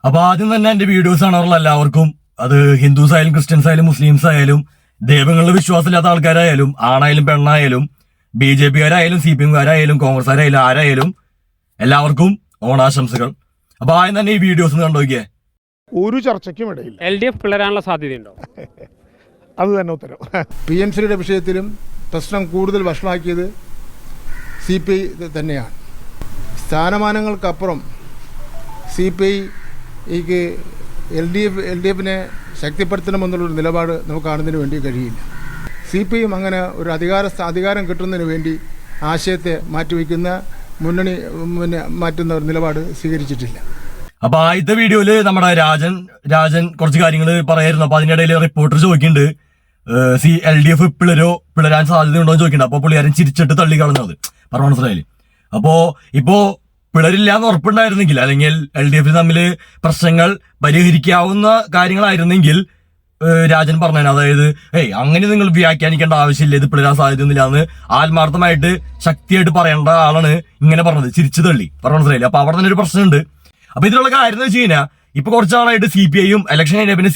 അപ്പൊ ആദ്യം തന്നെ എന്റെ വീഡിയോസ് കാണാറുള്ള എല്ലാവർക്കും, അത് ഹിന്ദുസ് ആയാലും ക്രിസ്ത്യൻസ് ആയാലും മുസ്ലിംസ് ആയാലും ദൈവങ്ങളിൽ വിശ്വാസമില്ലാത്ത ആൾക്കാരായാലും ആണായാലും പെണ്ണായാലും BJP-കാരായാലും CPM-കാരായാലും കോൺഗ്രസ്സുകാരായാലും ആരായാലും എല്ലാവർക്കും ഓണാശംസകൾ. അപ്പൊ ആദ്യം തന്നെ ഈ വീഡിയോസ് കണ്ടു നോക്കിയേ. ഒരു ചർച്ചയ്ക്കും ഇടയില്ല. LDF പിളരാനുള്ള സാധ്യതയുണ്ടോ? അത് തന്നെ ഉത്തരം. PMCയുടെ വിഷയത്തിലും പ്രശ്നം കൂടുതൽ വഷളാക്കിയത് CPI തന്നെയാണ്. സ്ഥാനമാനങ്ങൾക്കപ്പുറം CPIക്ക് LDFനെ ശക്തിപ്പെടുത്തണമെന്നുള്ളൊരു നിലപാട് നമുക്ക് കാണുന്നതിന് വേണ്ടി കഴിയില്ല. CPIയും അങ്ങനെ ഒരു അധികാരം കിട്ടുന്നതിന് വേണ്ടി ആശയത്തെ മാറ്റിവെക്കുന്ന മുന്നണി മാറ്റുന്ന ഒരു നിലപാട് സ്വീകരിച്ചിട്ടില്ല. അപ്പൊ ആദ്യത്തെ വീഡിയോയില് നമ്മുടെ രാജൻ കുറച്ച് കാര്യങ്ങൾ പറയായിരുന്നു. അപ്പൊ അതിനിടയിൽ റിപ്പോർട്ടർ ചോദിക്കുന്നുണ്ട്, LDF പിളരാൻ സാധ്യതയുണ്ടോ എന്ന് ചോദിക്കുന്നുണ്ട്. അപ്പൊ പുള്ളിയാരൻ ചിരിച്ചിട്ട് തള്ളി കളഞ്ഞത് പറഞ്ഞു മനസ്സിലായില്ലേ. അപ്പോ ഇപ്പോ പിളരില്ല എന്ന് ഉറപ്പുണ്ടായിരുന്നെങ്കിൽ, അല്ലെങ്കിൽ LDF തമ്മിൽ പ്രശ്നങ്ങൾ പരിഹരിക്കാവുന്ന കാര്യങ്ങളായിരുന്നെങ്കിൽ രാജൻ പറഞ്ഞത്, അതായത് അങ്ങനെ നിങ്ങൾ വ്യാഖ്യാനിക്കേണ്ട ആവശ്യമില്ല, ഇത് പിളരാൻ സാധ്യതയൊന്നുമില്ല എന്ന് ആത്മാർത്ഥമായിട്ട് ശക്തിയായിട്ട് പറയേണ്ട ആളാണ് ഇങ്ങനെ പറഞ്ഞത്, ചിരിച്ചു തള്ളി പറഞ്ഞു മനസ്സിലായില്ലേ. അപ്പൊ അവിടെ തന്നെ ഒരു പ്രശ്നമുണ്ട്. അപ്പൊ ഇതിലുള്ള കാര്യം എന്ന് വെച്ച് കഴിഞ്ഞാൽ ഇപ്പൊ കുറച്ചാളായിട്ട് CPIയും ഇലക്ഷൻ കഴിഞ്ഞ പിന്നെ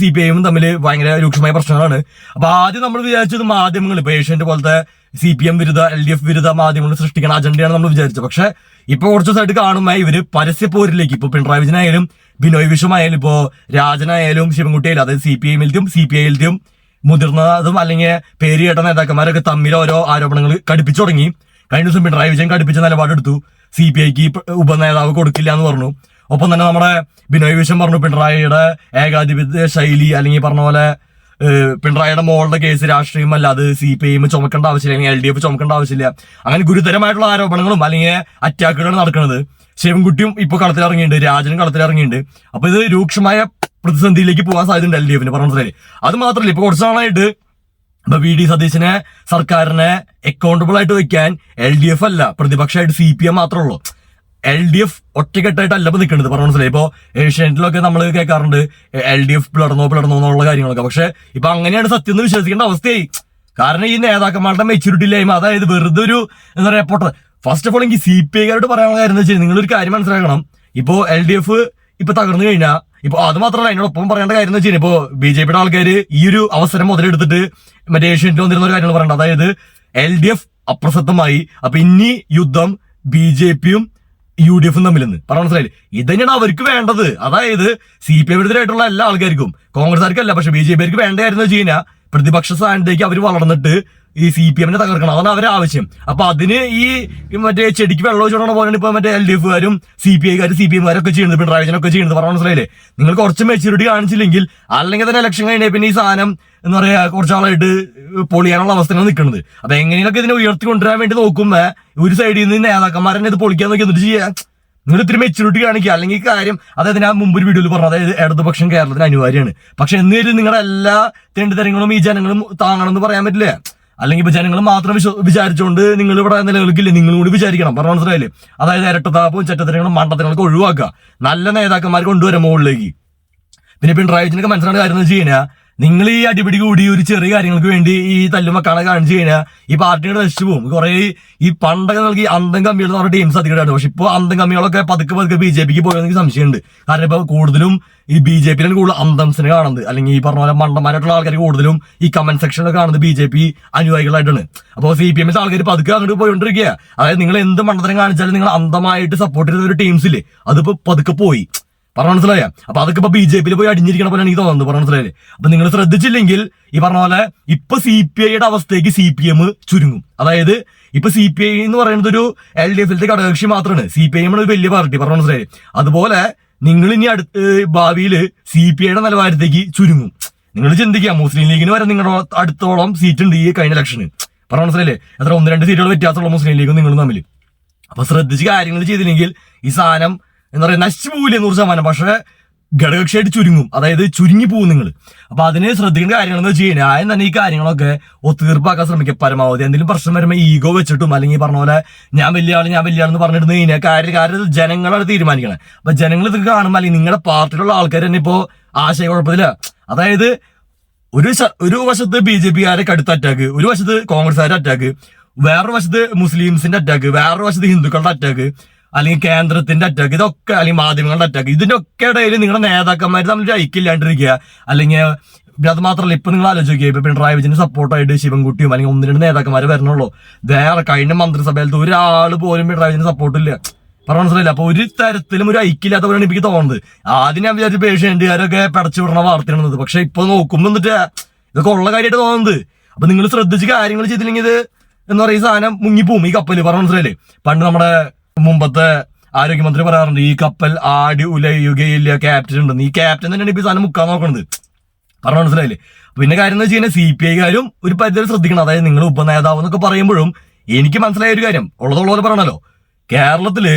CPIയും തമ്മിൽ ഭയങ്കര രൂക്ഷമായ പ്രശ്നങ്ങളാണ്. അപ്പൊ ആദ്യം നമ്മൾ വിചാരിച്ചത് മാധ്യമങ്ങൾ, ഇപ്പൊ ഏഷ്യാനെറ്റ് പോലത്തെ CPM വിരുദ്ധ LDF വിരുദ്ധ മാധ്യമങ്ങൾ സൃഷ്ടിക്കുന്ന അജണ്ടയാണ് നമ്മൾ വിചാരിച്ചത്. പക്ഷെ ഇപ്പൊ കുറച്ച് ദിവസമായിട്ട് കാണുമ്പോൾ ഇവര് പരസ്യപ്പോരിലേക്ക്, ഇപ്പൊ പിണറായി വിജയനായാലും ബിനോയ് വിശ്വമായാലും ഇപ്പോ രാജനായാലും ശിവൻകുട്ടിയായാലും, അതായത് CPIയിലും മുതിർന്നതും അല്ലെങ്കിൽ പേര് കേട്ട നേതാക്കന്മാരൊക്കെ തമ്മിൽ ഓരോ ആരോപണങ്ങൾ കടുപ്പിച്ചു തുടങ്ങി. കഴിഞ്ഞ ദിവസം പിണറായി വിജയൻ കടുപ്പിച്ച നിലപാടെടുത്തു, CPIക്ക് ഉപനേതാവ് കൊടുക്കില്ല എന്ന് പറഞ്ഞു. ഒപ്പം തന്നെ നമ്മുടെ ബിനോയ് വിശ്വം പറഞ്ഞു പിണറായിയുടെ ഏകാധിപത്യ ശൈലി, അല്ലെങ്കിൽ പറഞ്ഞ പോലെ പിണറായിയുടെ മോളുടെ കേസ് രാഷ്ട്രീയമല്ല, അത് CPIയും ചുമക്കേണ്ട ആവശ്യമില്ല, അല്ലെങ്കിൽ LDF ചുമക്കേണ്ട ആവശ്യമില്ല. അങ്ങനെ ഗുരുതരമായിട്ടുള്ള ആരോപണങ്ങളും അല്ലെങ്കിൽ അറ്റാക്കുകളാണ് നടക്കുന്നത്. ശിവൻകുട്ടിയും ഇപ്പൊ കളത്തിലിറങ്ങിയിട്ടുണ്ട്, രാജനും കളത്തിലിറങ്ങിയിട്ടുണ്ട്. അപ്പൊ ഇത് രൂക്ഷമായ പ്രതിസന്ധിയിലേക്ക് പോകാൻ സാധ്യതയുണ്ട് LDFന് പറഞ്ഞു മനസ്സിലായി. അത് മാത്രമല്ല, ഇപ്പൊ കുറച്ച് നാളായിട്ട് ഇപ്പൊ VD സതീശനെ സർക്കാരിനെ അക്കൗണ്ടബിൾ ആയിട്ട് വെക്കാൻ LDF അല്ല, പ്രതിപക്ഷമായിട്ട് CPM മാത്രമേ ഉള്ളൂ. LDF ഒറ്റക്കെട്ടായിട്ടല്ല ഇപ്പൊ നിൽക്കുന്നത് പറഞ്ഞു മനസ്സിലായി. ഇപ്പൊ ഏഷ്യാനെറ്റിലൊക്കെ നമ്മൾ കേൾക്കാറുണ്ട് LDF പിളർന്നോ എന്നുള്ള കാര്യങ്ങളൊക്കെ. പക്ഷെ ഇപ്പൊ അങ്ങനെയാണ് സത്യം എന്ന് വിശ്വസിക്കേണ്ട അവസ്ഥയായി. കാരണം ഈ നേതാക്കന്മാരുടെ മെച്യൂരിറ്റി ഇല്ലായ്മ, അതായത് വെറുതെ ഒരു എന്താ പറയാ പൊട്ട. ഫസ്റ്റ് ഓഫ് ഓൾ എനിക്ക് CPIക്കാരോട് പറയാനുള്ള കാര്യം എന്ന് വെച്ചാൽ, നിങ്ങളൊരു കാര്യം മനസ്സിലാക്കണം. ഇപ്പോ LDF ഇപ്പൊ തകർന്നു കഴിഞ്ഞാൽ, ഇപ്പൊ അത് മാത്രമല്ല അതിനോടൊപ്പം പറയേണ്ട കാര്യം എന്ന് വെച്ചാൽ, ഇപ്പോ BJPയുടെ ആൾക്കാർ ഈ ഒരു അവസരം മുതലെടുത്തിട്ട് മറ്റേ ഏഷ്യാനെറ്റിൽ വന്നിരുന്ന ഒരു കാര്യങ്ങൾ പറയണ്ട, അതായത് LDF അപ്രസക്തമായി, അപ്പൊ ഇനി യുദ്ധം BJPയും UDF തമ്മിലെന്ന് പറഞ്ഞു മനസ്സിലായില്ലേ. ഇതന്നെയാണ് അവർക്ക് വേണ്ടത്. അതായത് CPI വിരുദ്ധരായിട്ടുള്ള എല്ലാ ആൾക്കാർക്കും, കോൺഗ്രസ്സുകാർക്കല്ല, പക്ഷെ BJPക്ക് വേണ്ടതായിരുന്നു വെച്ച് കഴിഞ്ഞാൽ പ്രതിപക്ഷ സ്ഥാനത്തേക്ക് അവർ വളർന്നിട്ട് ഈ CPMനെ തകർക്കണം, അതാണ് അവരുടെ ആവശ്യം. അപ്പൊ അതിന് ഈ മറ്റേ ചെടിക്ക് വെള്ളം ഒഴിച്ചോണ പോലെയാണ് ഇപ്പൊ മറ്റേ LDFകാരും CPIമാരൊക്കെ ചെയ്യുന്നത്, പിണറായി വിജയനൊക്കെ ചെയ്യുന്നത് പറഞ്ഞു മനസ്സിലായില്ലേ. നിങ്ങൾ കുറച്ച് മെച്യൂരിറ്റി കാണിച്ചില്ലെങ്കിൽ, അല്ലെങ്കിൽ തന്നെ ഇലക്ഷൻ കഴിഞ്ഞ പിന്നെ ഈ സാധനം എന്താ പറയാ കുറച്ചാളായിട്ട് പൊളിയാനുള്ള അവസ്ഥയാണ് നിൽക്കുന്നത്. അപ്പൊ എങ്ങനെയൊക്കെ ഇതിനെ ഉയർത്തിക്കൊണ്ടുവരാൻ വേണ്ടി നോക്കുമ്പോ ഒരു സൈഡിൽ നിന്ന് നേതാക്കന്മാരെന്നെ ഇത് പൊളിക്കാൻ നോക്കി എന്നിട്ട് ചെയ്യാം. നിങ്ങൾ ഇത്തിരി മെച്യൂരിറ്റി കാണിക്കുക. അല്ലെങ്കിൽ കാര്യം, അതായത് ഞാൻ മുമ്പ് ഒരു വീഡിയോയിൽ പറഞ്ഞു, അതായത് ഇടതുപക്ഷം കേരളത്തിന് അനിവാര്യമാണ്. പക്ഷെ എന്നിട്ട് നിങ്ങളുടെ എല്ലാ തെണ്ടിത്തരങ്ങളും ഈ ജനങ്ങളും താങ്ങണമെന്ന് പറയാൻ പറ്റില്ല. അല്ലെങ്കിൽ ഇപ്പൊ ജനങ്ങൾ മാത്രം വിചാരിച്ചുകൊണ്ട് നിങ്ങൾ ഇവിടെ നിലനിൽക്കില്ലേ, നിങ്ങളും കൂടി വിചാരിക്കണം പറഞ്ഞു മനസ്സിലായില്ലേ. അതായത് ഇരട്ടത്താപ്പും ചെറ്റത്തരങ്ങളും മണ്ടത്തരങ്ങളൊക്കെ ഒഴിവാക്കുക, നല്ല നേതാക്കന്മാർ കൊണ്ടുവരാം മുകളിലേക്ക്. പിന്നെ പിണറായി വിജയനൊക്കെ മനസ്സിലാക്കുന്ന കാര്യം എന്ന് വെച്ച് കഴിഞ്ഞാൽ, നിങ്ങൾ ഈ അടിപിടി കൂടി ഒരു ചെറിയ കാര്യങ്ങൾക്ക് വേണ്ടി ഈ തല്ലുമക്കാണെ കാണിച്ചു കഴിഞ്ഞാൽ ഈ പാർട്ടിയുടെ നശിച്ചു പോകും. കുറെ ഈ പണ്ടൊക്കെ നൽകി അന്തം കമ്മികൾ എന്ന് പറഞ്ഞ ടീംസ് അധികമായിട്ട്, പക്ഷെ ഇപ്പോൾ അന്തം കമ്മികളൊക്കെ പതുക്കെ BJPക്ക് പോയെന്ന് എനിക്ക് സംശയമുണ്ട്. കാരണം ഇപ്പൊ കൂടുതലും ഈ BJPയിലാണ് കൂടുതൽ അന്തംസിനെ കാണുന്നത്, അല്ലെങ്കിൽ ഈ പറഞ്ഞ പോലെ മണ്ടന്മാരായിട്ടുള്ള ആൾക്കാർ കൂടുതലും ഈ കമന്റ് സെക്ഷനിലൊക്കെ കാണുന്നത് BJP അനുയായികളായിട്ടാണ്. അപ്പോൾ CPMന്റെ ആൾക്കാർ പതുക്കെ അങ്ങോട്ട് പോയിക്കൊണ്ടിരിക്കുക. അതായത് നിങ്ങൾ എന്ത് മണ്ടത്തരം കാണിച്ചാലും നിങ്ങൾ അന്തമായിട്ട് സപ്പോർട്ട് ചെയ്യുന്ന ഒരു ടീംസില്ലേ, അതിപ്പോ പതുക്കെ പോയി പറഞ്ഞു മനസ്സിലായ. അപ്പൊ അതൊക്കെ ഇപ്പൊ BJPയിൽ പോയി അടിഞ്ഞിരിക്കണ പോലെ എനിക്ക് തോന്നുന്നത് പറഞ്ഞു മനസ്സിലായില്ലേ. അപ്പൊ നിങ്ങൾ ശ്രദ്ധിച്ചില്ലെങ്കിൽ ഈ പറഞ്ഞ പോലെ ഇപ്പൊ CPIയുടെ അവസ്ഥയ്ക്ക് CPM ചുരുങ്ങും. അതായത് ഇപ്പൊ CPI എന്ന് പറയുന്നത് ഒരു LDFിലത്തെ ഘടകകക്ഷി മാത്രമാണ്, CPIM ഒരു വലിയ പാർട്ടി പറഞ്ഞു മനസ്സിലായി. അതുപോലെ നിങ്ങൾ ഇനി ഭാവിയിൽ CPIയുടെ നിലവാരത്തേക്ക് ചുരുങ്ങും. നിങ്ങൾ ചിന്തിക്കുക, മുസ്ലിം ലീഗിന് വരെ നിങ്ങളുടെ അടുത്തോളം സീറ്റ് ഉണ്ട് ഈ കഴിഞ്ഞ ഇലക്ഷന് പറഞ്ഞു മനസ്സിലായില്ലേ. എത്ര 1-2 സീറ്റുകൾ വ്യത്യാസമുള്ള മുസ്ലിം ലീഗും നിങ്ങളും തമ്മിൽ. അപ്പൊ ശ്രദ്ധിച്ച് കാര്യങ്ങൾ ചെയ്തില്ലെങ്കിൽ ഈ സാധനം എന്താ പറയുക നശിച്ചു പോവില്ലേ 100%. പക്ഷെ ഘടകകക്ഷിയായിട്ട് ചുരുങ്ങും, അതായത് ചുരുങ്ങി പോകും നിങ്ങൾ. അപ്പൊ അതിന് ശ്രദ്ധിക്കേണ്ട കാര്യങ്ങളെന്ന് വെച്ച് കഴിഞ്ഞാൽ ആദ്യം തന്നെ ഈ കാര്യങ്ങളൊക്കെ ഒത്തുതീർപ്പാക്കാൻ ശ്രമിക്കുക പരമാവധി. എന്തെങ്കിലും പ്രശ്നം വരുമ്പോൾ ഈഗോ വെച്ചിട്ടും, അല്ലെങ്കിൽ പറഞ്ഞ പോലെ ഞാൻ വലിയ ആളെന്ന് പറഞ്ഞിരുന്നു കഴിഞ്ഞാൽ കാര്യം ജനങ്ങളാണ് തീരുമാനിക്കണം. അപ്പൊ ജനങ്ങൾ ഇത് കാണുമ്പോൾ, അല്ലെങ്കിൽ നിങ്ങളുടെ പാർട്ടിയിലുള്ള ആൾക്കാർ തന്നെ ഇപ്പോ ആശയക്കുഴപ്പത്തില്ല. അതായത് ഒരു വശത്ത് BJPക്കാരെ കടുത്ത അറ്റാക്ക്, ഒരു വശത്ത് കോൺഗ്രസ്സുകാരുടെ അറ്റാക്ക്, വേറൊരു വശത്ത് മുസ്ലിംസിന്റെ അറ്റാക്ക്, വേറൊരു വശത്ത് ഹിന്ദുക്കളുടെ അറ്റാക്ക്. അല്ലെങ്കിൽ കേന്ദ്രത്തിന്റെ അറ്റാക്ക്, ഇതൊക്കെ അല്ലെങ്കിൽ മാധ്യമങ്ങളുടെ അറ്റാക്ക്, ഇതിന്റെ ഒക്കെ ഇടയിൽ നിങ്ങളുടെ നേതാക്കന്മാർ തമ്മിൽ ഐക്യമില്ലാണ്ടിരിക്കുക. അല്ലെങ്കിൽ അത് മാത്രമല്ല, ഇപ്പൊ നിങ്ങൾ ആലോചിക്കുക, ഇപ്പൊ പിണറായി വിജയന് സപ്പോർട്ടായിട്ട് ശിവൻകുട്ടിയും അല്ലെങ്കിൽ 1-2 നേതാക്കന്മാർ വരണുള്ളൂ. വേറെ കഴിഞ്ഞ മന്ത്രിസഭയിലത്തെ ഒരാൾ പോലും പിണറായി വിജയന് സപ്പോർട്ടില്ല. പറഞ്ഞ മനസ്സിലായില്ല. അപ്പൊ ഒരു തരത്തിലും ഒരു ഐക്യമില്ലാത്തവരാണ് എനിക്ക് തോന്നുന്നത്. ആദ്യം ഞാൻ വിചാരിച്ച പേഷ്യന്റുകാരൊക്കെ പടച്ചു വിടണ വാർത്തയാണെന്നത്. പക്ഷെ ഇപ്പൊ നോക്കുമ്പോ എന്നിട്ട് ഇതൊക്കെ ഉള്ള കാര്യമായിട്ട് തോന്നുന്നത്. അപ്പൊ നിങ്ങൾ ശ്രദ്ധിച്ച് കാര്യങ്ങൾ ചെയ്തില്ലെങ്കിൽ ഇത് എന്ന് പറയുന്ന സാധനം മുങ്ങിപ്പോവും ഈ കപ്പല്. പറഞ്ഞ മനസ്സിലായില്ലേ? പണ്ട് നമ്മുടെ മുമ്പത്തെ ആരോഗ്യമന്ത്രി പറയാറുണ്ട്, ഈ കപ്പൽ ആടി ഉലയുകയില്ല, ക്യാപ്റ്റൻ ഉണ്ടെന്ന്. ഈ ക്യാപ്റ്റൻ തന്നെയാണ് ഇപ്പൊ ഈ സാധനം മുക്കാൻ നോക്കണത്. പറഞ്ഞ മനസ്സിലായില്ലേ? പിന്നെ കാര്യം എന്ന് വെച്ച് കഴിഞ്ഞാൽ CPI-കാരും ഒരു പരിധി ശ്രദ്ധിക്കണം. അതായത് നിങ്ങൾ ഉപനേതാവ് എന്നൊക്കെ പറയുമ്പോഴും എനിക്ക് മനസ്സിലായ ഒരു കാര്യം ഉള്ളതുപോലെ പറയണല്ലോ, കേരളത്തില്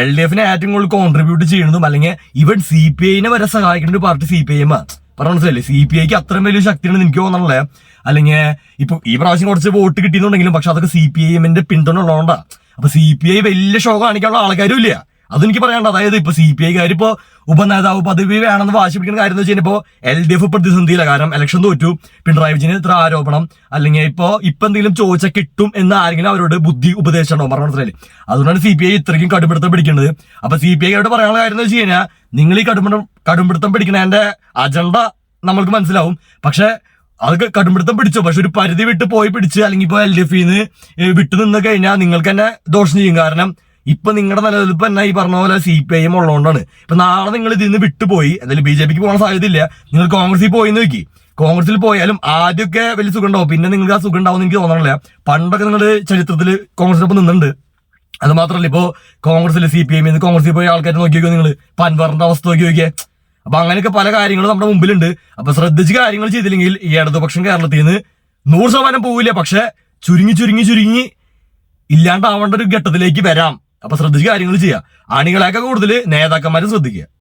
LDF-നെ ഏറ്റവും കൂടുതൽ കോൺട്രിബ്യൂട്ട് ചെയ്യുന്നതും അല്ലെങ്കിൽ ഇവൻ CPI-നെ വരെ സഹായിക്കുന്ന ഒരു പാർട്ടി CPI-എം ആണ്. പറഞ്ഞ മനസ്സിലായില്ലേ? CPI-ക്ക് അത്രയും വലിയ ശക്തിയാണെന്ന് എനിക്ക് തോന്നണല്ലേ. അല്ലെങ്കിൽ ഇപ്പൊ ഈ പ്രാവശ്യം കുറച്ച് വോട്ട് കിട്ടിയെന്നുണ്ടെങ്കിലും പക്ഷെ അതൊക്കെ CPI-എമ്മിന്റെ പിന്തുണ ഉള്ളതുകൊണ്ടാ. അപ്പൊ CPI വലിയ ഷോ കാണിക്കാനുള്ള ആൾക്കാരും ഇല്ല. അതെനിക്ക് പറയാനുണ്ട്. അതായത് ഇപ്പൊ CPI-കാർ ഇപ്പോ ഉപനേതാവ് പദവി വേണമെന്ന് വാശി പിടിക്കുന്ന കാര്യം എന്ന് വെച്ച് കഴിഞ്ഞാൽ ഇപ്പോ LDF പ്രതിസന്ധിയില്ല. കാരണം ഇലക്ഷൻ തോറ്റു, പിണറായി വിജയന് ഇത്ര ആരോപണം, അല്ലെങ്കിൽ ഇപ്പൊ എന്തെങ്കിലും ചോദിച്ചാൽ കിട്ടും എന്ന് ആരെങ്കിലും അവരോട് ബുദ്ധി ഉപദേശിച്ചിട്ടുണ്ടോ? പറഞ്ഞ മനസ്സിലായില്ലേ? അതുകൊണ്ടാണ് CPI ഇത്രയ്ക്കും കടുംപിടുത്തം പിടിക്കുന്നത്. അപ്പൊ CPI-യോട് പറയാനുള്ള കാര്യം എന്ന് വെച്ച് കഴിഞ്ഞാൽ, നിങ്ങൾ ഈ കടുംപിടുത്തം പിടിക്കണതിന്റെ അജണ്ട നമ്മൾക്ക് മനസ്സിലാവും. പക്ഷെ അതൊക്കെ കടുംപിടുത്തം പിടിച്ചോ, പക്ഷെ ഒരു പരിധി വിട്ട് പോയി പിടിച്ച് അല്ലെങ്കിൽ ഇപ്പൊ LDF-ന്ന് വിട്ടു നിന്ന് കഴിഞ്ഞാൽ നിങ്ങൾക്ക് തന്നെ ദോഷം ചെയ്യും. കാരണം ഇപ്പൊ നിങ്ങളുടെ നിലനിൽപ്പ് തന്നെ ഈ പറഞ്ഞ പോലെ CPI-എം ഉള്ളതുകൊണ്ടാണ്. ഇപ്പൊ നാളെ നിങ്ങൾ ഇതിൽ നിന്ന് വിട്ടുപോയി എന്തായാലും BJP-ക്ക് പോകാൻ സാധ്യതയില്ല, നിങ്ങൾ കോൺഗ്രസിൽ പോയി നോക്കി. കോൺഗ്രസിൽ പോയാലും ആദ്യമൊക്കെ വലിയ സുഖം ഉണ്ടാവും, പിന്നെ നിങ്ങൾക്ക് ആ സുഖം ഉണ്ടാവും എനിക്ക് തോന്നണില്ല. പണ്ടൊക്കെ നിങ്ങൾ ചരിത്രത്തിൽ കോൺഗ്രസിനൊപ്പം നിന്നുണ്ട്. അത് മാത്രമല്ല, ഇപ്പോ കോൺഗ്രസിൽ CPI-ൽ നിന്ന് കോൺഗ്രസിൽ പോയ ആൾക്കാരെ നോക്കി നോക്കിയോ, നിങ്ങൾ പൻവറിന്റെ അവസ്ഥ നോക്കി നോക്കിയേ. അപ്പൊ അങ്ങനെയൊക്കെ പല കാര്യങ്ങളും നമ്മുടെ മുമ്പിലുണ്ട്. അപ്പൊ ശ്രദ്ധിച്ച് കാര്യങ്ങൾ ചെയ്തില്ലെങ്കിൽ ഈ ഇടതുപക്ഷം കേരളത്തിൽ നിന്ന് 100% പോവില്ല, പക്ഷെ ചുരുങ്ങി ഇല്ലാണ്ടാവേണ്ട ഒരു ഘട്ടത്തിലേക്ക് വരാം. അപ്പൊ ശ്രദ്ധിച്ച് കാര്യങ്ങൾ ചെയ്യുക. അണികളെയൊക്കെ കൂടുതൽ നേതാക്കന്മാരെ ശ്രദ്ധിക്കുക.